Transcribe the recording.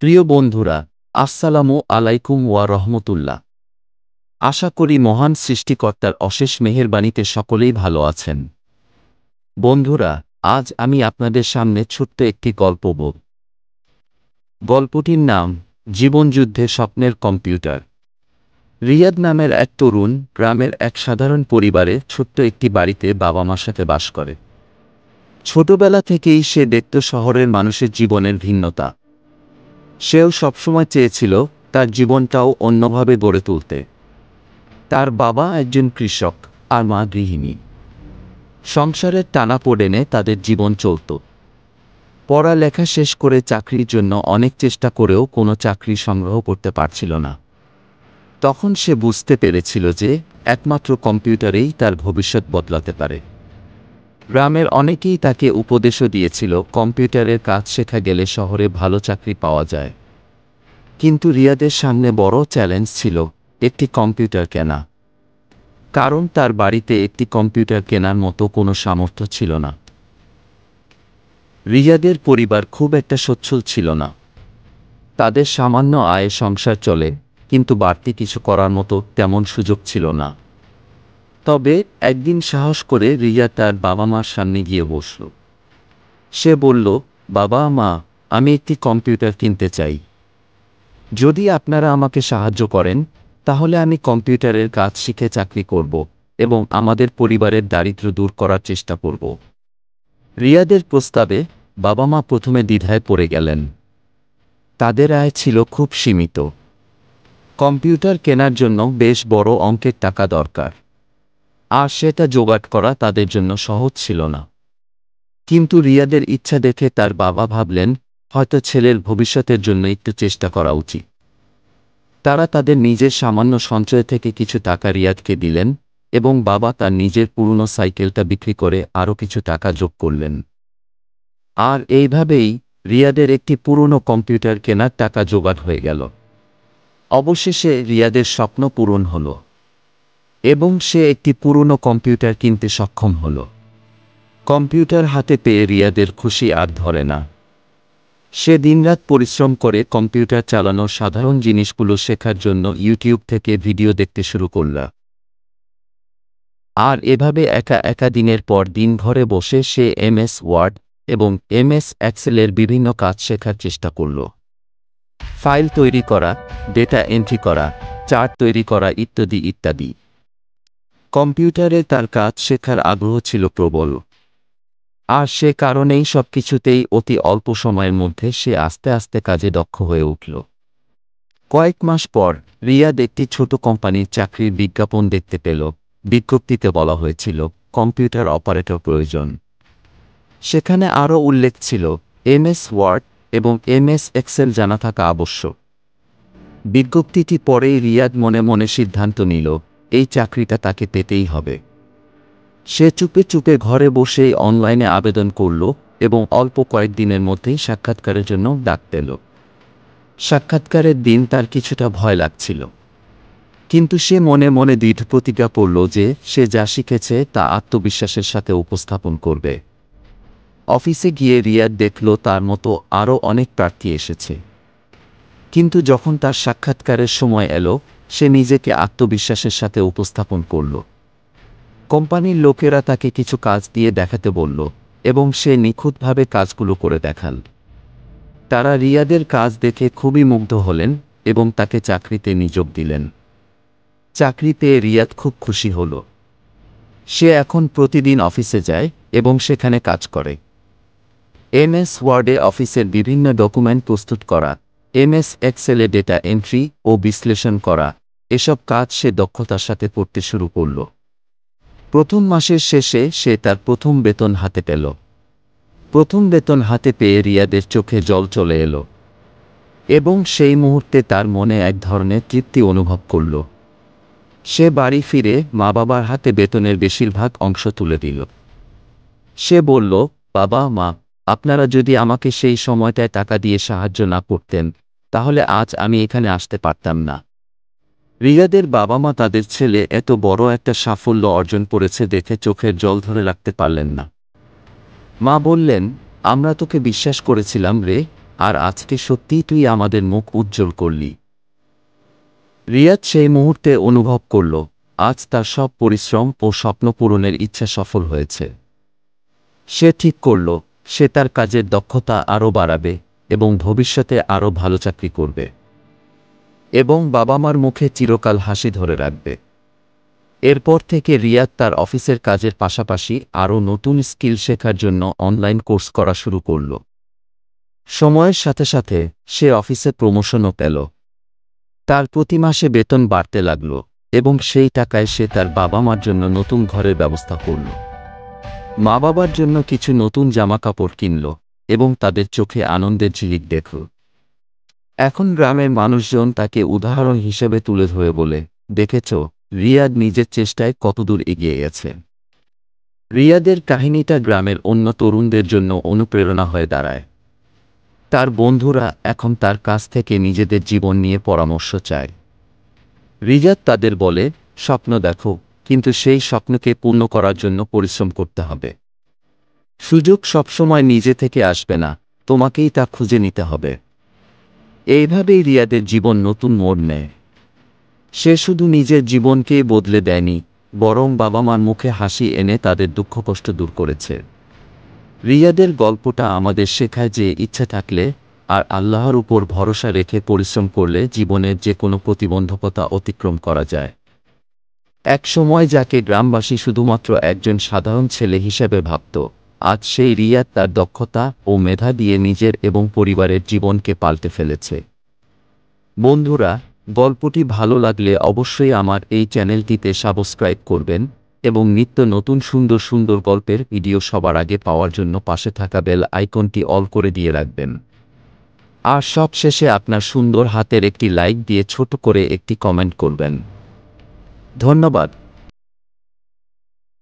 প্রিয় বন্ধুরা, আসসালামু আলাইকুম ওয়া রহমতুল্লাহ। আশা করি মহান সৃষ্টিকর্তার অশেষ মেহেরবানিতে সকলেই ভালো আছেন। বন্ধুরা, আজ আমি আপনাদের সামনে ছোট্ট একটি গল্প বলব। গল্পটির নাম জীবনযুদ্ধে স্বপ্নের কম্পিউটার। রিয়াদ নামের এক তরুণ গ্রামের এক সাধারণ পরিবারে ছোট্ট একটি বাড়িতে বাবা মার সাথে বাস করে। ছোটবেলা থেকেই সে দেখত শহরের মানুষের জীবনের ভিন্নতা। সেও সবসময় চেয়েছিল তার জীবনটাও অন্যভাবে গড়ে তুলতে। তার বাবা একজন কৃষক আর মা গৃহিণী। সংসারের টানাপোড়েনে তাদের জীবন চলত। পড়ালেখা শেষ করে চাকরির জন্য অনেক চেষ্টা করেও কোনো চাকরি সংগ্রহ করতে পারছিল না। তখন সে বুঝতে পেরেছিল যে একমাত্র কম্পিউটারেই তার ভবিষ্যৎ বদলাতে পারে। গ্রামের অনেকেই তাকে উপদেশও দিয়েছিল কম্পিউটারের কাজ শেখা গেলে শহরে ভালো চাকরি পাওয়া যায়। কিন্তু রিয়াদের সামনে বড় চ্যালেঞ্জ ছিল একটি কম্পিউটার কেনা। কারণ তার বাড়িতে একটি কম্পিউটার কেনার মতো কোনো সামর্থ্য ছিল না। রিয়াদের পরিবার খুব একটা সচ্ছল ছিল না। তাদের সামান্য আয়ে সংসার চলে, কিন্তু বাড়তি কিছু করার মতো তেমন সুযোগ ছিল না। তবে একদিন সাহস করে রিয়া তার বাবা মার সামনে গিয়ে বসল। সে বলল, বাবা মা, আমি একটি কম্পিউটার কিনতে চাই। যদি আপনারা আমাকে সাহায্য করেন তাহলে আমি কম্পিউটারের কাজ শিখে চাকরি করব এবং আমাদের পরিবারের দারিদ্র্য দূর করার চেষ্টা করব। রিয়াদের প্রস্তাবে বাবা মা প্রথমে দ্বিধায় পড়ে গেলেন। তাদের আয় ছিল খুব সীমিত। কম্পিউটার কেনার জন্য বেশ বড় অঙ্কের টাকা দরকার, আর সেটা জোগাড় করা তাদের জন্য সহজ ছিল না। কিন্তু রিয়াদের ইচ্ছা দেখে তার বাবা ভাবলেন, হয়তো ছেলের ভবিষ্যতের জন্য একটু চেষ্টা করা উচিত। তারা তাদের নিজের সামান্য সঞ্চয় থেকে কিছু টাকা রিয়াদকে দিলেন এবং বাবা তার নিজের পুরনো সাইকেলটা বিক্রি করে আরও কিছু টাকা যোগ করলেন। আর এইভাবেই রিয়াদের একটি পুরনো কম্পিউটার কেনার টাকা জোগাড় হয়ে গেল। অবশেষে রিয়াদের স্বপ্ন পূরণ হল এবং সে একটি পুরনো কম্পিউটার কিনতে সক্ষম হল। কম্পিউটার হাতে পেয়ে রিয়াদের খুশি আর ধরে না। সে দিনরাত পরিশ্রম করে কম্পিউটার চালানোর সাধারণ জিনিসগুলো শেখার জন্য ইউটিউব থেকে ভিডিও দেখতে শুরু করল। আর এভাবে একা একা দিনের পর দিন ঘরে বসে সে এমএস ওয়ার্ড এবং এমএস এক্সেলের বিভিন্ন কাজ শেখার চেষ্টা করল। ফাইল তৈরি করা, ডেটা এন্ট্রি করা, চার্ট তৈরি করা ইত্যাদি ইত্যাদি। কম্পিউটারে তার কাজ শেখার আগ্রহ ছিল প্রবল। আর সে কারণেই সবকিছুতেই অতি অল্প সময়ের মধ্যে সে আস্তে আস্তে কাজে দক্ষ হয়ে উঠল। কয়েক মাস পর রিয়াদ একটি ছোট কোম্পানির চাকরির বিজ্ঞাপন দেখতে পেল। বিজ্ঞপ্তিতে বলা হয়েছিল কম্পিউটার অপারেটর প্রয়োজন। সেখানে আরও উল্লেখ ছিল এমএস ওয়ার্ড এবং এমএস এক্সেল জানা থাকা আবশ্যক। বিজ্ঞপ্তিটি পরেই রিয়াদ মনে মনে সিদ্ধান্ত নিল এই চাকরিটা তাকে পেতেই হবে। সে চুপে চুপে ঘরে বসেই অনলাইনে আবেদন করল এবং অল্প কয়েকদিনের মধ্যেই সাক্ষাৎকারের জন্য ডাক পেল। সাক্ষাৎকারের দিন তার কিছুটা ভয় লাগছিল, কিন্তু সে মনে মনে দৃঢ় প্রতিজ্ঞা করল যে সে যা শিখেছে তা আত্মবিশ্বাসের সাথে উপস্থাপন করবে। অফিসে গিয়ে রিয়াদ দেখল তার মতো আরও অনেক প্রার্থী এসেছে। কিন্তু যখন তার সাক্ষাৎকারের সময় এলো, সে নিজেকে আত্মবিশ্বাসের সাথে উপস্থাপন করল। কোম্পানির লোকেরা তাকে কিছু কাজ দিয়ে দেখাতে বলল এবং সে নিখুঁতভাবে কাজগুলো করে দেখাল। তারা রিয়াদের কাজ দেখে খুবই মুগ্ধ হলেন এবং তাকে চাকরিতে নিয়োগ দিলেন। চাকরি পেয়ে রিয়াদ খুব খুশি হল। সে এখন প্রতিদিন অফিসে যায় এবং সেখানে কাজ করে। এমএস ওয়ার্ডে অফিসের বিভিন্ন ডকুমেন্ট প্রস্তুত করা, এমএস এক্সেলে ডেটা এন্ট্রি ও বিশ্লেষণ করা, এসব কাজ সে দক্ষতার সাথে করতে শুরু করল। প্রথম মাসের শেষে সে তার প্রথম বেতন হাতে পেল। প্রথম বেতন হাতে পেয়ে রিয়াদের চোখে জল চলে এলো এবং সেই মুহূর্তে তার মনে এক ধরনের তৃপ্তি অনুভব করল। সে বাড়ি ফিরে মা বাবার হাতে বেতনের বেশিরভাগ অংশ তুলে দিল। সে বলল, বাবা মা, আপনারা যদি আমাকে সেই সময়টায় টাকা দিয়ে সাহায্য না করতেন তাহলে আজ আমি এখানে আসতে পারতাম না। রিয়াদের বাবা মা তাদের ছেলে এত বড় একটা সাফল্য অর্জন করেছে দেখে চোখের জল ধরে রাখতে পারলেন না। মা বললেন, আমরা তোকে বিশ্বাস করেছিলাম রে, আর আজকে সত্যিই তুই আমাদের মুখ উজ্জ্বল করলি। রিয়াদ সেই মুহূর্তে অনুভব করল, আজ তার সব পরিশ্রম ও স্বপ্ন পূরণের ইচ্ছা সফল হয়েছে। সে ঠিক করল, সে তার কাজের দক্ষতা আরও বাড়াবে এবং ভবিষ্যতে আরও ভালো চাকরি করবে এবং বাবা মার মুখে চিরকাল হাসি ধরে রাখবে। এরপর থেকে রিয়াদ তার অফিসের কাজের পাশাপাশি আরও নতুন স্কিল শেখার জন্য অনলাইন কোর্স করা শুরু করল। সময়ের সাথে সাথে সে অফিসে প্রমোশনও পেল। তার প্রতি মাসে বেতন বাড়তে লাগল এবং সেই টাকায় সে তার বাবা মার জন্য নতুন ঘরের ব্যবস্থা করল। মা বাবার জন্য কিছু নতুন জামা কাপড় কিনল এবং তাদের চোখে আনন্দের ঝিলিক দেখল। এখন গ্রামের মানুষজন তাকে উদাহরণ হিসেবে তুলে ধরে বলে, দেখেছ, রিয়াদ নিজের চেষ্টায় কতদূর এগিয়ে গেছে। রিয়াদের কাহিনীটা গ্রামের অন্য তরুণদের জন্য অনুপ্রেরণা হয়ে দাঁড়ায়। তার বন্ধুরা এখন তার কাছ থেকে নিজেদের জীবন নিয়ে পরামর্শ চায়। রিয়াদ তাদের বলে, স্বপ্ন দেখো, কিন্তু সেই স্বপ্নকে পূর্ণ করার জন্য পরিশ্রম করতে হবে। সুযোগ সবসময় নিজে থেকে আসবে না, তোমাকেই তা খুঁজে নিতে হবে। এইভাবেই রিয়াদের জীবন নতুন মোড় নেয়। সে শুধু নিজের জীবনকেই বদলে দেয়নি, বরং বাবা মার মুখে হাসি এনে তাদের দুঃখ কষ্ট দূর করেছে। রিয়াদের গল্পটা আমাদের শেখায় যে ইচ্ছা থাকলে আর আল্লাহর উপর ভরসা রেখে পরিশ্রম করলে জীবনের যে কোনো প্রতিবন্ধকতা অতিক্রম করা যায়। এক সময় যাকে গ্রামবাসী শুধুমাত্র একজন সাধারণ ছেলে হিসেবে ভাবত, আজ সেই রিয়াদ তার দক্ষতা ও মেধা দিয়ে নিজের এবং পরিবারের জীবনকে পাল্টে ফেলেছে। বন্ধুরা, গল্পটি ভালো লাগলে অবশ্যই আমার এই চ্যানেলটিতে সাবস্ক্রাইব করবেন এবং নিত্য নতুন সুন্দর সুন্দর গল্পের ভিডিও সবার আগে পাওয়ার জন্য পাশে থাকা বেল আইকনটি অল করে দিয়ে রাখবেন। আর সবশেষে আপনার সুন্দর হাতের একটি লাইক দিয়ে ছোট করে একটি কমেন্ট করবেন। ধন্যবাদ।